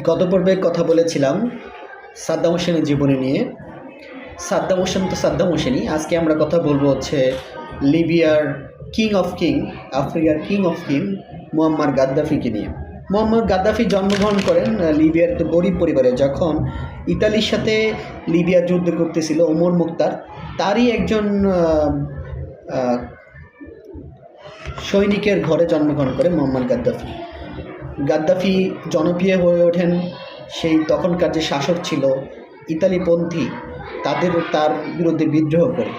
গত পর্বে কথা বলেছিলাম সাদ্দাম হোসেনের জীবনী নিয়ে। সাদ্দাম হোসেন তো সাদ্দাম হোসেনই। আজকে আমরা কথা বলবো হচ্ছে লিবিয়ার কিং অফ কিং, আফ্রিকার কিং অফ কিং মুয়াম্মার গাদ্দাফিকে নিয়ে। মুয়াম্মার গাদ্দাফি জন্মগ্রহণ করেন লিবিয়ার একটা গরিব পরিবারে। যখন ইতালির সাথে লিবিয়া যুদ্ধ করতেছিল ওমর মুখতার, তারই একজন সৈনিকের ঘরে জন্মগ্রহণ করে মুয়াম্মার গাদ্দাফি। গাদ্দাফি জনপ্রিয় হয়ে ওঠেন সেই তখনকার যে শাসক ছিল ইতালিপন্থী, তার বিরুদ্ধে বিদ্রোহ করে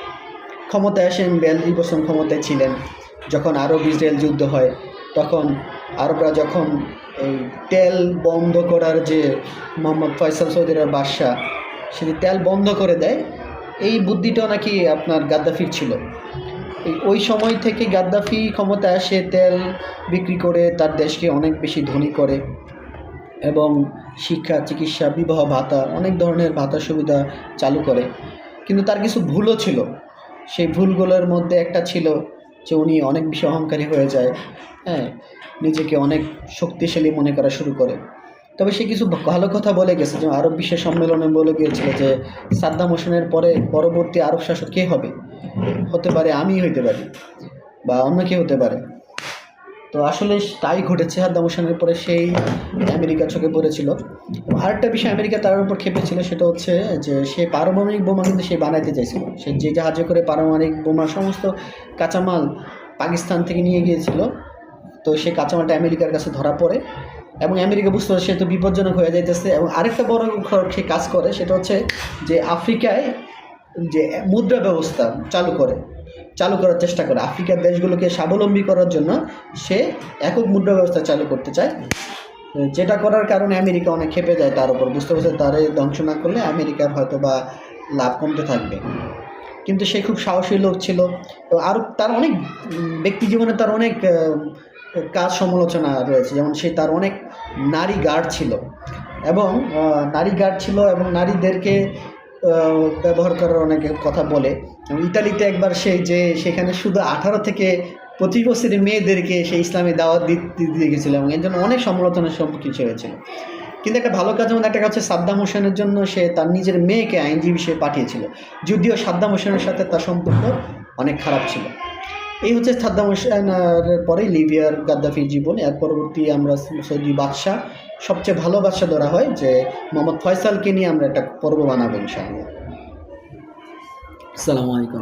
ক্ষমতায় আসেন। 42 বছর ক্ষমতায় ছিলেন। যখন আরব ইসরায়েল যুদ্ধ হয়, তখন আরবরা যখন এই তেল বন্ধ করার যে মোহাম্মদ ফয়সাল সৌদির বাদশাহ, সে তেল বন্ধ করে দেয়, এই বুদ্ধিটাও নাকি আপনার গাদ্দাফির ছিল। ওই সময় থেকে গাদ্দাফি ক্ষমতায় আসে, তেল বিক্রি করে তার দেশকে অনেক বেশি ধনী করে এবং শিক্ষা, চিকিৎসা, বিবাহ ভাতা, অনেক ধরনের ভাতা সুবিধা চালু করে। কিন্তু তার কিছু ভুলও ছিল। সেই ভুলগুলোর মধ্যে একটা ছিল যে উনি অনেক বেশি অহংকারী হয়ে যায়, নিজেকে অনেক শক্তিশালী মনে করা শুরু করে। তবে সে কিছু ভালো কথা বলে গেছে, যেমন আরব বিশ্ব সম্মেলনে বলে গিয়েছিল যে সাদ্দাম হোসেনের পরে পরবর্তী আরব শাসক কে হবে, হতে পারে আমি হইতে পারি বা অন্য কেউ হতে পারে। তো আসলে তাই ঘটেছে। সাদ্দাম হোসেনের পরে সেই আমেরিকা চোখে পড়েছিল। আরেকটা বিষয় আমেরিকা তার উপর খেপেছিল, সেটা হচ্ছে যে সে পারমাণবিক বোমা কিন্তু সে বানাইতে চাইছিল। সে যে জাহাজে করে পারমাণবিক বোমা সমস্ত কাঁচামাল পাকিস্তান থেকে নিয়ে গিয়েছিল। তো সেই কাঁচামালটা আমেরিকার কাছে ধরা পড়ে এবং আমেরিকা বুঝতে পারে সে তো বিপজ্জনক হয়ে যাইতেছে। এবং আরেকটা বড় সে কাজ করে, সেটা হচ্ছে যে আফ্রিকায় যে মুদ্রা ব্যবস্থা চালু করার চেষ্টা করে। আফ্রিকার দেশগুলোকে স্বাবলম্বী করার জন্য সে একক মুদ্রা ব্যবস্থা চালু করতে চায়, যেটা করার কারণে আমেরিকা অনেক ক্ষেপে যায় তার উপর। বুঝতে পারছে তারে ধ্বংস না করলে আমেরিকার হয়তো বা লাভ কমতে থাকবে। কিন্তু সে খুব সাহসী লোক ছিল। আর তার অনেক ব্যক্তি জীবনে তার অনেক কাজ সমালোচনা রয়েছে। যেমন তার অনেক নারী গার্ড ছিল এবং নারীদেরকে ব্যবহার করার অনেক কথা বলে। ইতালিতে একবার সেখানে শুধু 18 থেকে 25 বছরের মেয়েদেরকে সে ইসলামী দাওয়াত দিয়ে গেছিল এবং এর জন্য অনেক সমালোচনার সম্মুখীন হয়েছিল। কিন্তু একটা ভালো কাজ, যেমন একটা কাজ হচ্ছে সাদ্দাম হোসেনের জন্য সে তার নিজের মেয়েকে আইনজীবী হিসেবে পাঠিয়েছিল, যদিও সাদ্দাম হোসেনের সাথে তার সম্পর্ক অনেক খারাপ ছিল। এই হচ্ছে সাদ্দাম হোসেনের পরেই লিবিয়ার গাদ্দাফির জীবন। এর পরবর্তী আমরা সৌদি বাদশাহ, সবচেয়ে ভালো বাদশাহ ধরা হয় যে মোহাম্মদ ফয়সালকে নিয়ে আমরা একটা পর্ব বানাবো ইনশাআল্লাহ। আসসালামু আলাইকুম।